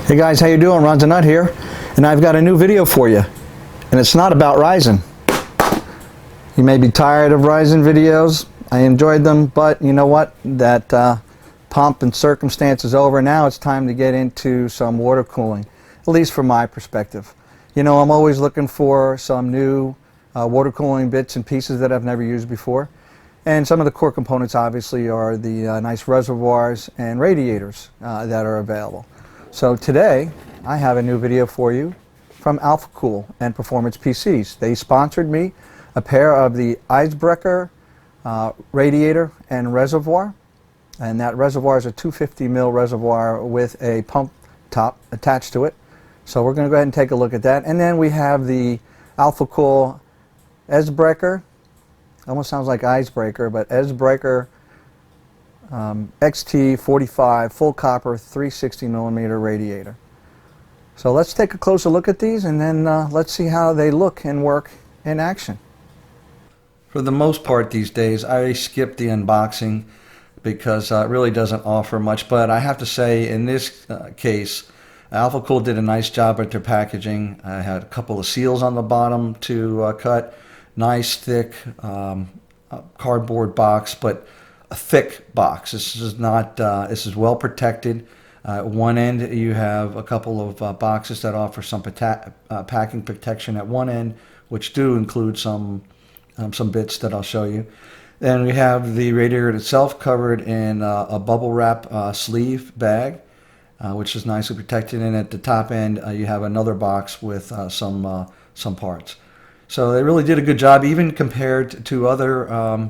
Hey guys, how you doing? Ron the Nut here, and I've got a new video for you, and it's not about Ryzen. You may be tired of Ryzen videos. I enjoyed them, but you know what? That pomp and circumstance is over. Now it's time to get into some water cooling, at least from my perspective. You know, I'm always looking for some new water cooling bits and pieces that I've never used before. And some of the core components obviously are the nice reservoirs and radiators that are available. So today I have a new video for you from Alphacool and Performance PCs. They sponsored me a pair of the Eisbrecher radiator and reservoir, and that reservoir is a 250mm reservoir with a pump top attached to it. So we're going to go ahead and take a look at that. And then we have the Alphacool Esibrecher. Almost sounds like Eisbrecher, but Esibrecher XT45 full copper 360mm radiator. So let's take a closer look at these, and then let's see how they look and work in action. For the most part these days I skip the unboxing because it really doesn't offer much, but I have to say in this case Alphacool did a nice job at their packaging. I had a couple of seals on the bottom to cut. Nice thick cardboard box, but a thick box. This is not. This is well protected. At one end, you have a couple of boxes that offer some packing protection at one end, which do include some bits that I'll show you. Then we have the radiator itself covered in a bubble wrap sleeve bag, which is nicely protected. And at the top end, you have another box with some parts. So they really did a good job, even compared to other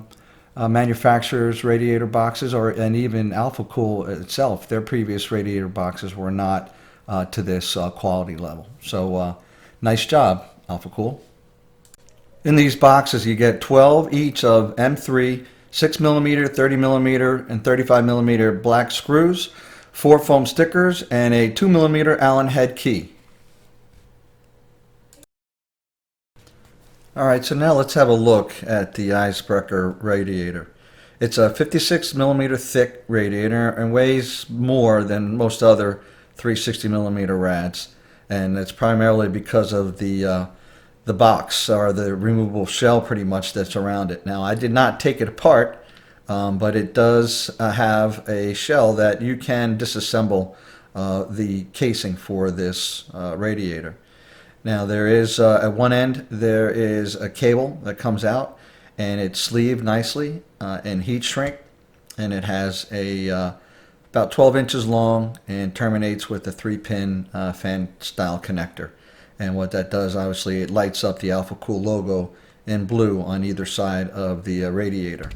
manufacturers' radiator boxes, and even Alphacool itself. Their previous radiator boxes were not to this quality level. So nice job, Alphacool. In these boxes you get 12 each of M3, 6mm, 30mm, and 35mm black screws, 4 foam stickers, and a 2mm Allen head key. Alright, so now let's have a look at the Eisbrecher radiator. It's a 56mm thick radiator and weighs more than most other 360mm rads. And it's primarily because of the box, or the removable shell pretty much, that's around it. Now I did not take it apart, but it does have a shell that you can disassemble the casing for this radiator. Now there is, at one end, there is a cable that comes out, and it's sleeved nicely in heat shrink, and it has a about 12 inches long and terminates with a 3-pin fan style connector. And what that does, obviously, it lights up the Alphacool logo in blue on either side of the radiator.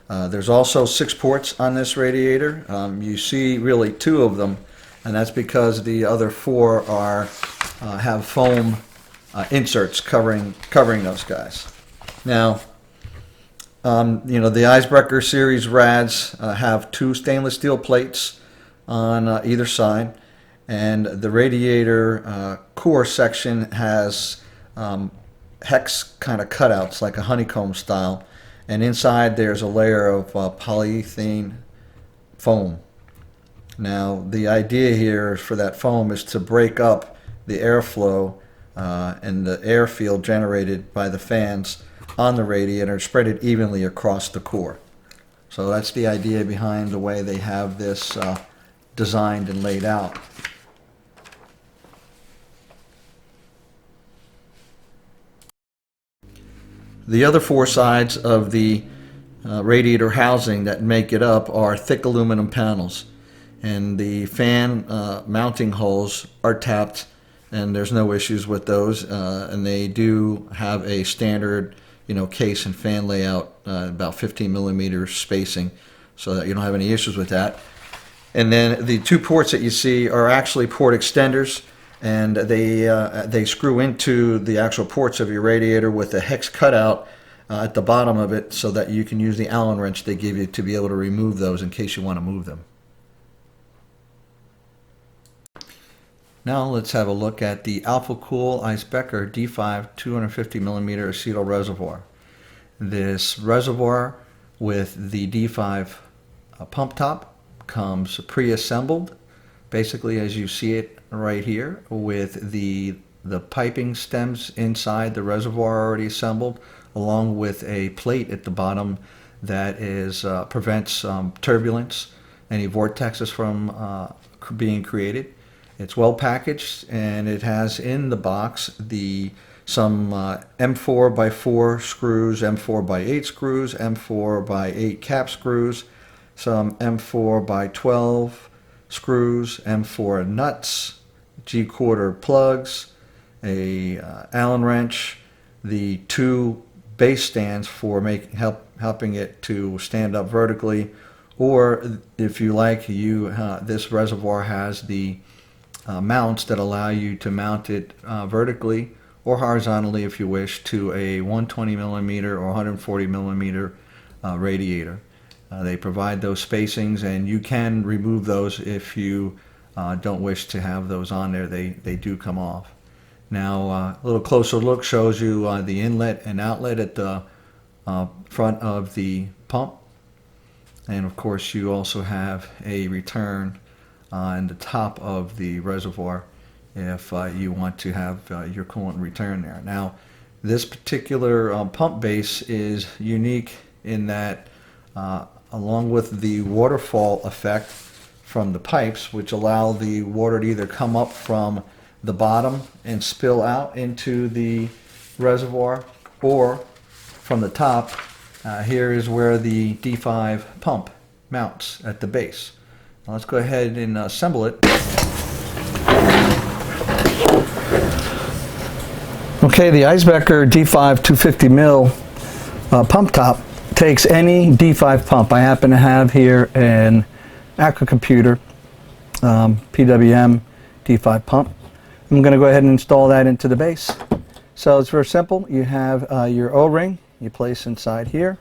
There's also 6 ports on this radiator. You see really 2 of them, and that's because the other 4 are have foam inserts covering those guys. Now, you know, the Eisbrecher series rads have 2 stainless steel plates on either side, and the radiator core section has hex kind of cutouts, like a honeycomb style, and inside there's a layer of polyethylene foam. Now, the idea here for that foam is to break up the airflow and the air field generated by the fans on the radiator, spread it evenly across the core. So that's the idea behind the way they have this designed and laid out. The other 4 sides of the radiator housing that make it up are thick aluminum panels, and the fan mounting holes are tapped, and there's no issues with those, and they do have a standard, you know, case and fan layout, about 15mm spacing, so that you don't have any issues with that. And then the 2 ports that you see are actually port extenders, and they screw into the actual ports of your radiator with a hex cutout at the bottom of it, so that you can use the Allen wrench they give you to be able to remove those in case you want to move them. Now let's have a look at the Alphacool Eisbecher D5 250mm acetyl reservoir. This reservoir with the D5 pump top comes pre-assembled basically as you see it right here, with the piping stems inside the reservoir already assembled, along with a plate at the bottom that is prevents turbulence, any vortexes from being created. It's well packaged, and it has in the box some M4 by 4 screws, M4 by 8 screws, M4 by 8 cap screws, some M4 by 12 screws, M4 nuts, G-quarter plugs, a Allen wrench, the 2 base stands for helping it to stand up vertically, or if you like, this reservoir has the mounts that allow you to mount it vertically or horizontally if you wish to a 120 millimeter or 140 millimeter radiator. They provide those spacings, and you can remove those if you don't wish to have those on there. They do come off. Now a little closer look shows you the inlet and outlet at the front of the pump, and of course you also have a return in the top of the reservoir if you want to have your coolant return there. Now this particular pump base is unique in that along with the waterfall effect from the pipes, which allow the water to either come up from the bottom and spill out into the reservoir, or from the top, here is where the D5 pump mounts at the base. Now let's go ahead and assemble it. Okay, the Eisbecher D5 250mm pump top takes any D5 pump. I happen to have here an Acura computer PWM D5 pump. I'm going to go ahead and install that into the base. So it's very simple. You have your O-ring you place inside here,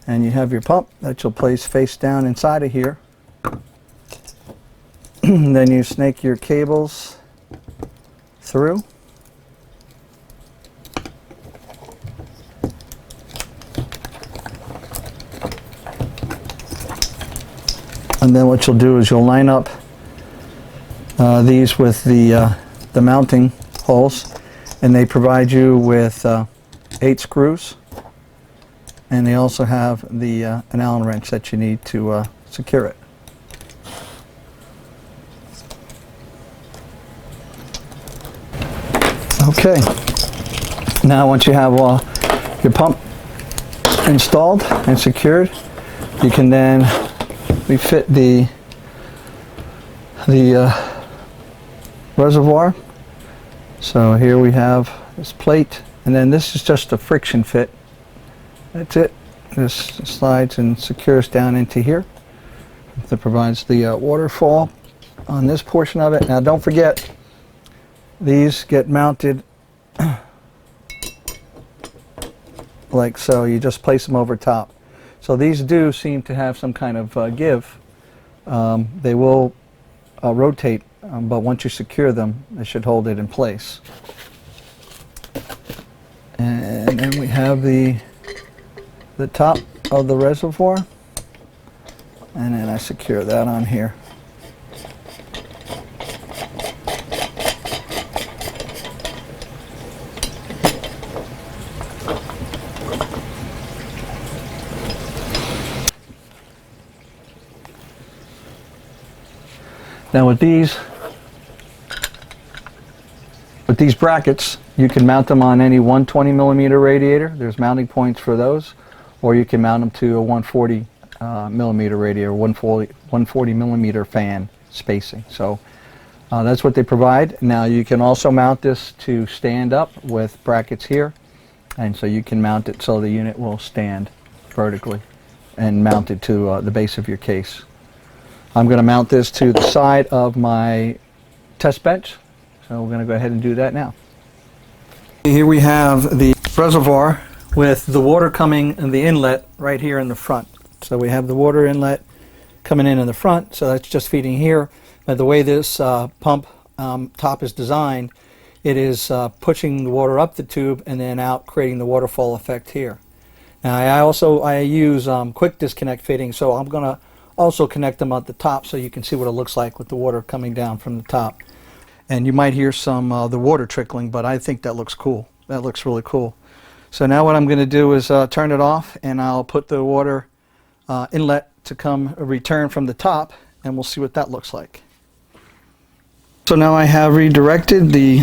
and you have your pump that you'll place face down inside of here. Then you snake your cables through. And then what you'll do is you'll line up these with the mounting holes, and they provide you with 8 screws, and they also have the an Allen wrench that you need to secure it. Okay, now once you have your pump installed and secured, you can then refit the reservoir. So here we have this plate, and then this is just a friction fit. That's it. This slides and secures down into here. That provides the waterfall on this portion of it. Now don't forget, these get mounted like so. You just place them over top. So these do seem to have some kind of give. They will rotate, but once you secure them, they should hold it in place. And then we have the top of the reservoir, and then I secure that on here. Now with these brackets, you can mount them on any 120 millimeter radiator. There's mounting points for those, or you can mount them to a 140 millimeter radiator, 140 millimeter fan spacing. So that's what they provide. Now you can also mount this to stand up with brackets here, and so you can mount it so the unit will stand vertically and mount it to the base of your case. I'm going to mount this to the side of my test bench, so we're going to go ahead and do that now. Here we have the reservoir with the water coming in the inlet right here in the front. So we have the water inlet coming in the front, so that's just feeding here. But the way this pump top is designed, it is pushing the water up the tube and then out, creating the waterfall effect here. Now I use quick disconnect fitting, so I'm going to also connect them at the top so you can see what it looks like with the water coming down from the top. And you might hear some the water trickling, but I think that looks cool. That looks really cool. So now what I'm going to do is turn it off, and I'll put the water inlet to come return from the top, and we'll see what that looks like. So now I have redirected the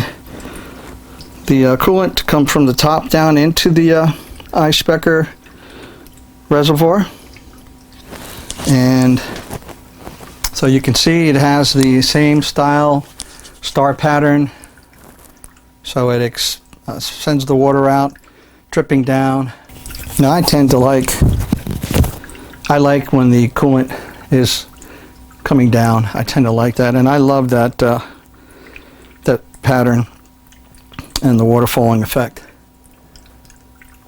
coolant to come from the top down into the Eisbecher reservoir, and so you can see it has the same style star pattern, so it sends the water out dripping down. Now I like when the coolant is coming down. I tend to like that, and I love that that pattern and the water falling effect.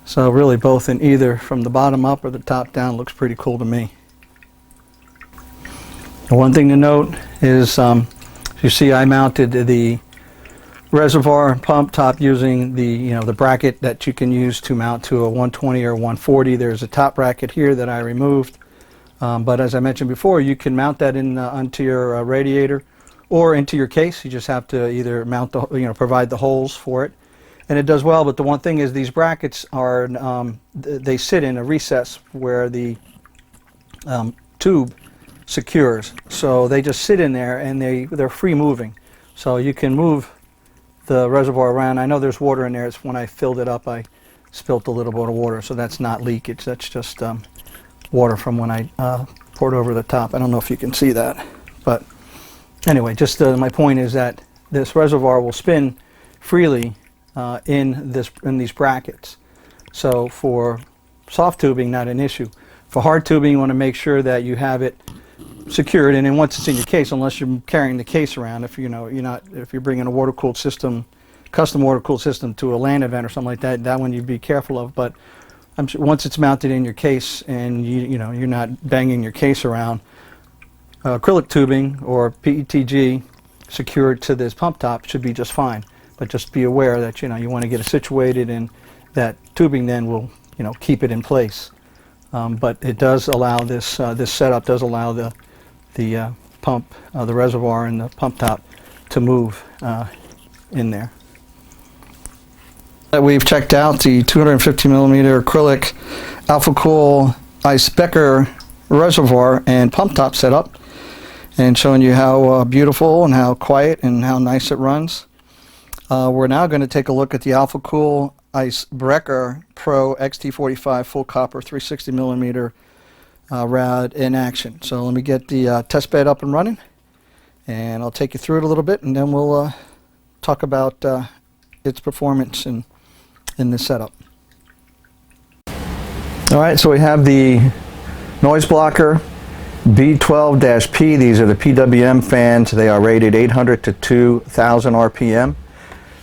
So really both in either from the bottom up or the top down looks pretty cool to me. And one thing to note is you see I mounted the reservoir pump top using the bracket that you can use to mount to a 120 or 140. There's a top bracket here that I removed, but as I mentioned before, you can mount that in onto your radiator or into your case. You just have to either mount the provide the holes for it, and it does well. But the one thing is these brackets are they sit in a recess where the tube secures, so they just sit in there and they're free moving, so you can move the reservoir around. I know there's water in there. It's when I filled it up I spilt a little bit of water, so that's not leakage, that's just water from when I poured over the top. I don't know if you can see that, but anyway, just my point is that this reservoir will spin freely in these brackets. So for soft tubing, not an issue. For hard tubing, you want to make sure that you have it secured, and then once it's in your case, unless you're carrying the case around, if if you're bringing a water cooled system, custom water cooled system to a LAN event or something like that, that one you'd be careful of. But I'm sure once it's mounted in your case and you're not banging your case around, acrylic tubing or PETG secured to this pump top should be just fine. But just be aware that you want to get it situated, and that tubing then will keep it in place. But it does allow this this setup does allow the pump, the reservoir and the pump top to move in there. We've checked out the 250mm acrylic Alphacool Eisbecher reservoir and pump top setup, and showing you how beautiful and how quiet and how nice it runs. We're now going to take a look at the Alphacool Eisbrecher Pro XT45 full copper 360mm rad in action. So let me get the test bed up and running, and I'll take you through it a little bit, and then we'll talk about its performance in this setup. Alright, so we have the noise blocker B12-P. These are the PWM fans. They are rated 800 to 2000 RPM.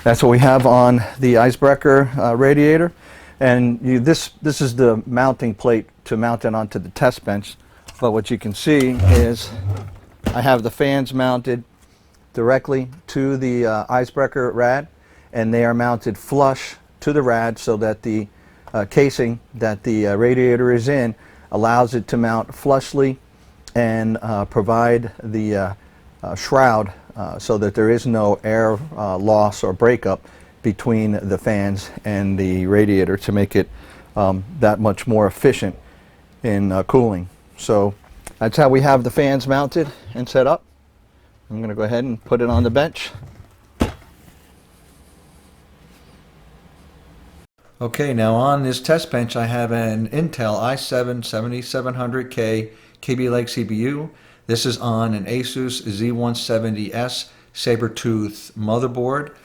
That's what we have on the Eisbrecher radiator. And this is the mounting plate to mount it onto the test bench. But what you can see is I have the fans mounted directly to the Eisbrecher rad, and they are mounted flush to the rad so that the casing that the radiator is in allows it to mount flushly and provide the shroud so that there is no air loss or breakup between the fans and the radiator to make it that much more efficient in cooling. So that's how we have the fans mounted and set up. I'm going to go ahead and put it on the bench. Okay, now on this test bench I have an Intel i7-7700K KB Lake CPU. This is on an Asus Z170S Sabertooth motherboard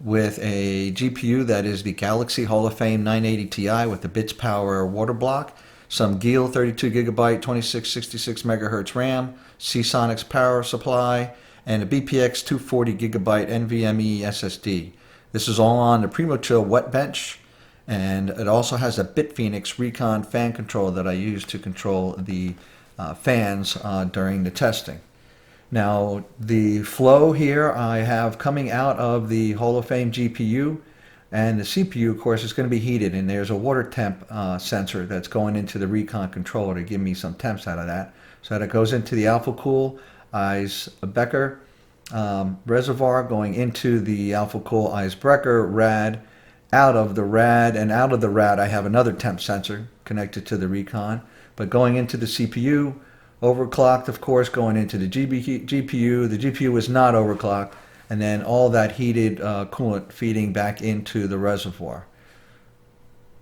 with a GPU that is the Galaxy Hall of Fame 980 Ti with the Bits Power water block, some Giel 32GB 2666 MHz RAM, Seasonics power supply, and a BPX 240GB NVMe SSD. This is all on the Primochill Wetbench, and it also has a BitPhoenix Recon fan control that I use to control the fans during the testing. Now the flow here I have coming out of the Hall of Fame GPU And the CPU, of course, is going to be heated, and there's a water temp sensor that's going into the recon controller to give me some temps out of that. So that goes into the Alphacool Eisbecher reservoir, going into the Alphacool Eisbrecher rad, out of the rad, and out of the rad I have another temp sensor connected to the recon, but going into the CPU, overclocked, of course, going into the GPU. The GPU is not overclocked, and then all that heated coolant feeding back into the reservoir.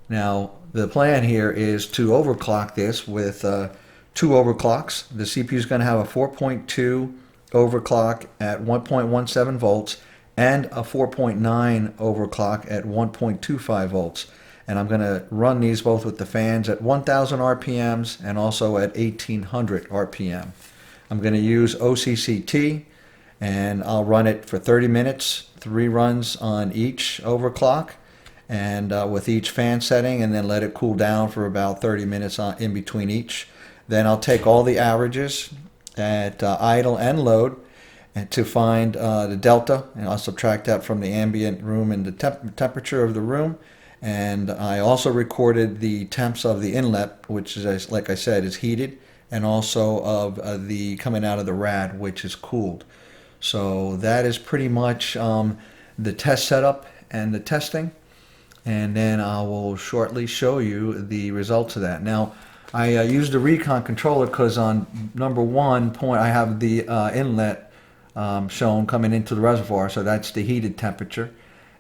Now, the plan here is to overclock this with 2 overclocks. The CPU is going to have a 4.2 overclock at 1.17 volts and a 4.9 overclock at 1.25 volts. And I'm going to run these both with the fans at 1000 RPMs and also at 1800 RPM. I'm going to use OCCT, and I'll run it for 30 minutes, 3 runs on each overclock, and with each fan setting, and then let it cool down for about 30 minutes in between each. Then I'll take all the averages at idle and load and to find the delta, and I'll subtract that from the ambient room and the temperature of the room. And I also recorded the temps of the inlet, which is, like I said, is heated, and also of the coming out of the rad, which is cooled. So that is pretty much the test setup and the testing. And then I will shortly show you the results of that. Now, I used the recon controller because on number 1 point I have the inlet shown coming into the reservoir, so that's the heated temperature.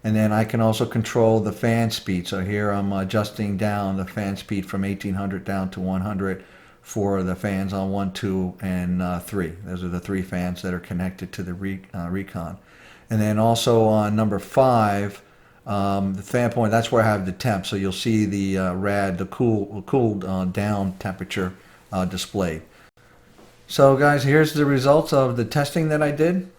And then I can also control the fan speed. So here I'm adjusting down the fan speed from 1800 down to 100 for the fans on 1, 2, and 3. Those are the 3 fans that are connected to the recon. And then also on number 5, the fan point, that's where I have the temp. So you'll see the rad, the cooled down temperature displayed. So guys, here's the results of the testing that I did.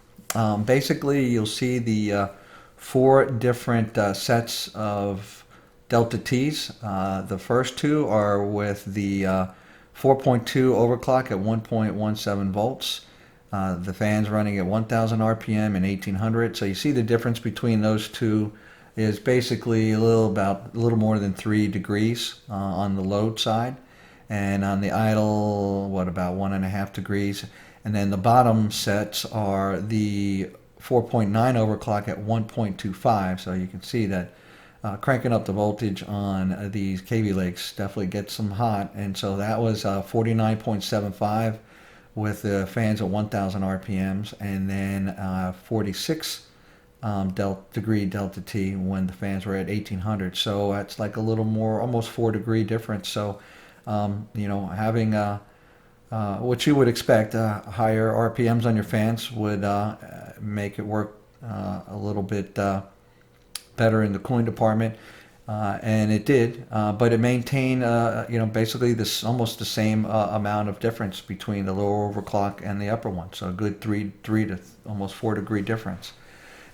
Basically, you'll see the 4 different sets of delta T's. The first 2 are with the 4.2 overclock at 1.17 volts. The fan's running at 1000 RPM and 1800. So you see the difference between those 2 is basically a little more than 3 degrees on the load side, and on the idle, about 1.5 degrees. And then the bottom sets are the 4.9 overclock at 1.25, so you can see that cranking up the voltage on these KV lakes definitely gets them hot. And so that was 49.75 with the fans at 1000 RPMs, and then 46 degree delta T when the fans were at 1800. So that's like a little more, almost 4 degree difference. So having what you would expect, higher RPMs on your fans would make it work a little bit better in the cooling department, and it did. But it maintained, basically almost the same amount of difference between the lower overclock and the upper one. So a good 3 to almost 4 degree difference.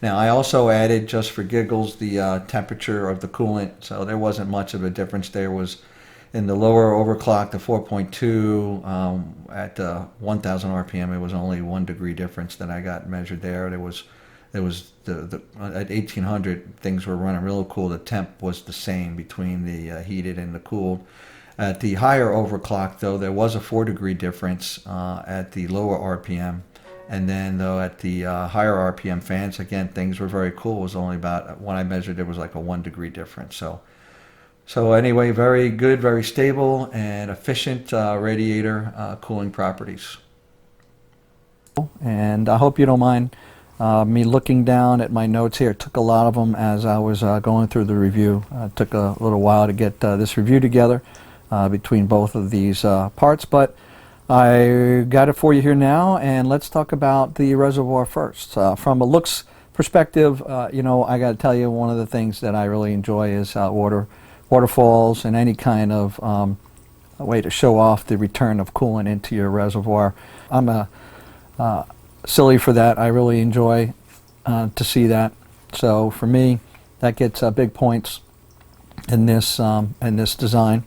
Now I also added, just for giggles, the temperature of the coolant. So there wasn't much of a difference. There was, in the lower overclock, the 4.2 at 1000 RPM, it was only 1 degree difference that I got measured there. There was at 1800 things were running real cool. The temp was the same between the heated and the cooled. At the higher overclock, though, there was a 4 degree difference at the lower RPM. And then, though, at the higher RPM fans, again, things were very cool. It was only about, when I measured, it was like a 1 degree difference. So anyway, very good, very stable, and efficient radiator cooling properties. And I hope you don't mind me looking down at my notes here. It took a lot of them as I was going through the review. It took a little while to get this review together between both of these parts, but I got it for you here now, and let's talk about the reservoir first. From a looks perspective, I got to tell you, one of the things that I really enjoy is waterfalls and any kind of a way to show off the return of coolant into your reservoir. I'm silly for that. I really enjoy to see that. So for me, that gets big points in this design.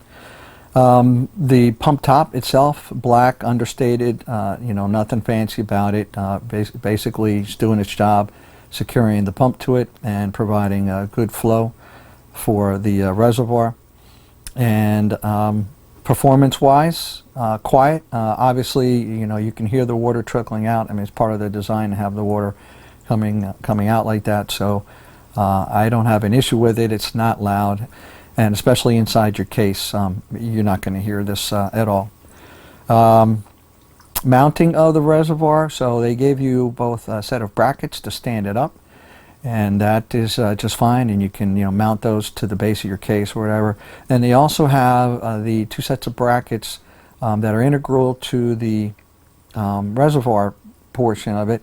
The pump top itself, black, understated, nothing fancy about it. Basically, it's doing its job, securing the pump to it and providing a good flow. for the reservoir. And performance-wise, quiet. Obviously, you can hear the water trickling out. I mean, it's part of the design to have the water coming out like that. So I don't have an issue with it. It's not loud, and especially inside your case, you're not going to hear this at all. Mounting of the reservoir. So they gave you both a set of brackets to stand it up, and that is just fine, and you can mount those to the base of your case or whatever. And they also have the two sets of brackets that are integral to the reservoir portion of it,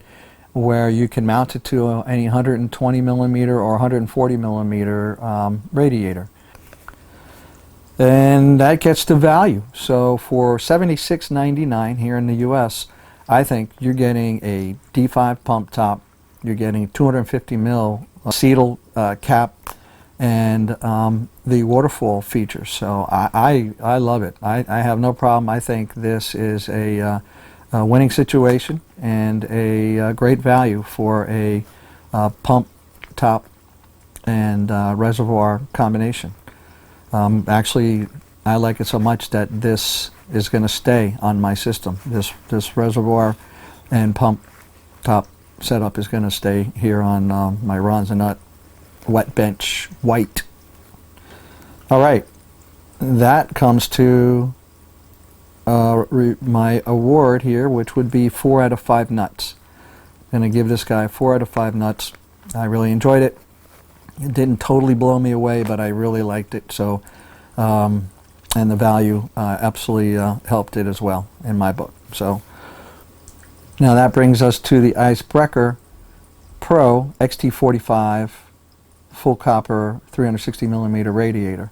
where you can mount it to any 120 millimeter or 140 millimeter radiator. And that gets to value. So for $76.99 here in the US, I think you're getting a D5 pump top, you're getting 250 mil acetal cap, and the waterfall features. So I love it. I have no problem. I think this is a winning situation and a great value for a pump top and reservoir combination. Actually, I like it so much that this is going to stay on my system. This reservoir and pump top setup is going to stay here on my Ronsinut Wetbench White. All right, that comes to my award here, which would be 4 out of 5 nuts. I'm going to give this guy 4 out of 5 nuts. I really enjoyed it. It didn't totally blow me away, but I really liked it. So, and the value absolutely helped it as well in my book. So, now that brings us to the Eisbrecher Pro XT45 full copper 360 millimeter radiator.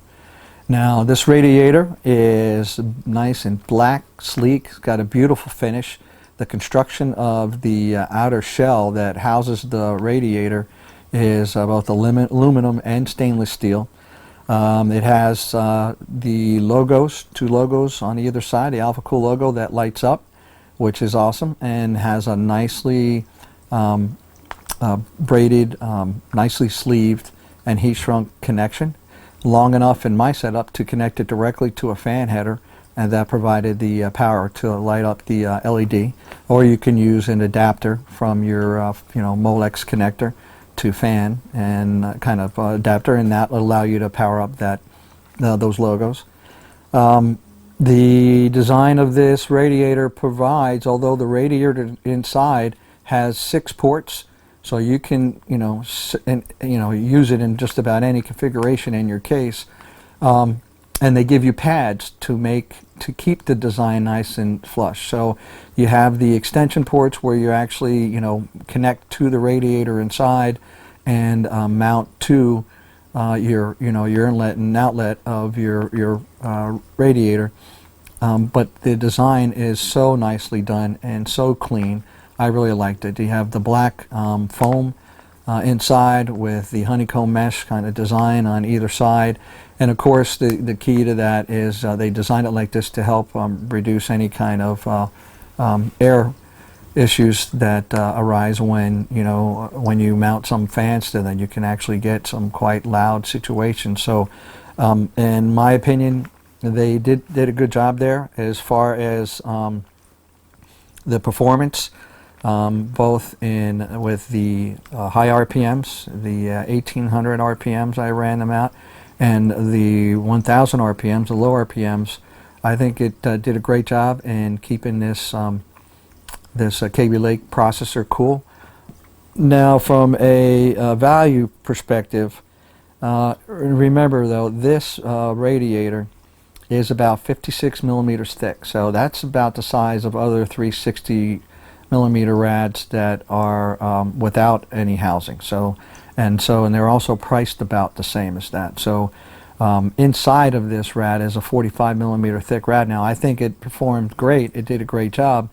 Now this radiator is nice and black, sleek. It's got a beautiful finish. The construction of the outer shell that houses the radiator is both aluminum and stainless steel. It has the logos, 2 logos on either side, the Alphacool logo that lights up, which is awesome, and has a nicely braided, nicely sleeved and heat shrunk connection, long enough in my setup to connect it directly to a fan header, and that provided the power to light up the LED. Or you can use an adapter from your Molex connector to fan, and kind of adapter, and that will allow you to power up those logos. The design of this radiator provides, although the radiator inside has 6 ports, so you can use it in just about any configuration in your case, and they give you pads to keep the design nice and flush. So you have the extension ports where you actually connect to the radiator inside and mount to your inlet and outlet of your radiator. But the design is so nicely done and so clean. I really liked it. You have the black foam inside with the honeycomb mesh kind of design on either side. And of course the key to that is they designed it like this to help reduce any kind of air issues that arise when you mount some fans to them. You can actually get some quite loud situations. So in my opinion, they did a good job there as far as the performance, both with the high RPMs, the 1800 RPMs I ran them out, and the 1000 RPMs, the low RPMs. I think it did a great job in keeping this Kaby Lake processor cool. Now from a value perspective, remember though, this radiator is about 56 millimeters thick, so that's about the size of other 360 millimeter rads that are without any housing. And they're also priced about the same as that. So inside of this rad is a 45 millimeter thick rad. Now I think it performed great. It did a great job.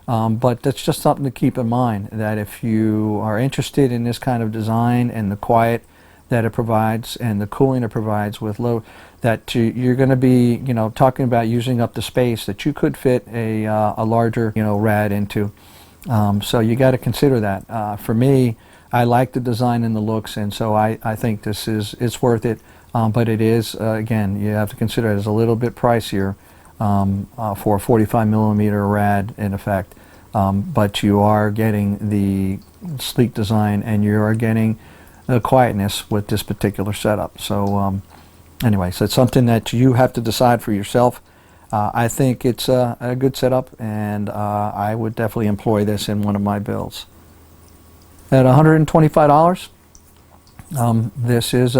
But that's just something to keep in mind, that if you are interested in this kind of design and the quiet that it provides and the cooling it provides with low, that you're going to be talking about using up the space that you could fit a larger rad into. So you got to consider that. For me, I like the design and the looks, and so I think it's worth it. but it is, again, you have to consider it as a little bit pricier for a 45mm rad in effect, but you are getting the sleek design and you are getting the quietness with this particular setup. So anyway, so it's something that you have to decide for yourself. I think it's a good setup, and I would definitely employ this in one of my builds. At $125, this is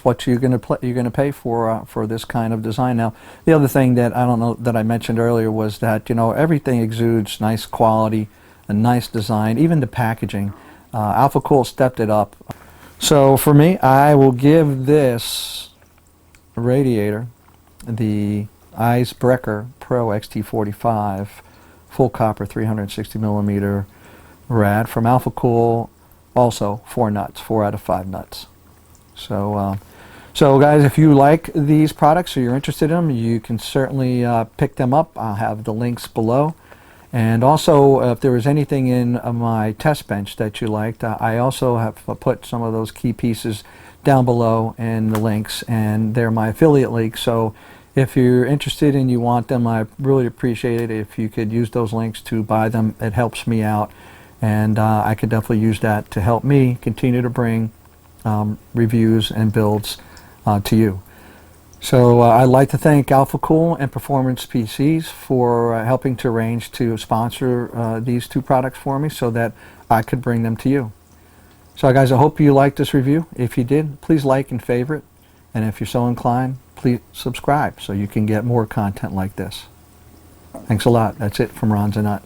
what you're going to pay for this kind of design. Now, the other thing that I don't know that I mentioned earlier was that, you know, everything exudes nice quality, a nice design, even the packaging. Alphacool stepped it up. So for me, I will give this radiator the Eisbrecher Pro XT45 full copper 360mm rad from Alphacool. Also 4 nuts, 4 out of 5 nuts. So guys, if you like these products or you're interested in them, you can certainly pick them up. I'll have the links below. And also, if there was anything in my test bench that you liked, I also have put some of those key pieces down below in the links, and they're my affiliate links. So if you're interested and you want them, I really appreciate it if you could use those links to buy them. It helps me out, and I could definitely use that to help me continue to bring reviews and builds to you. So I'd like to thank Alphacool and Performance PCs for helping to arrange to sponsor these 2 products for me so that I could bring them to you. So guys, I hope you liked this review. If you did, please like and favorite. And if you're so inclined, please subscribe so you can get more content like this. Thanks a lot. That's it from Ron's and Nut.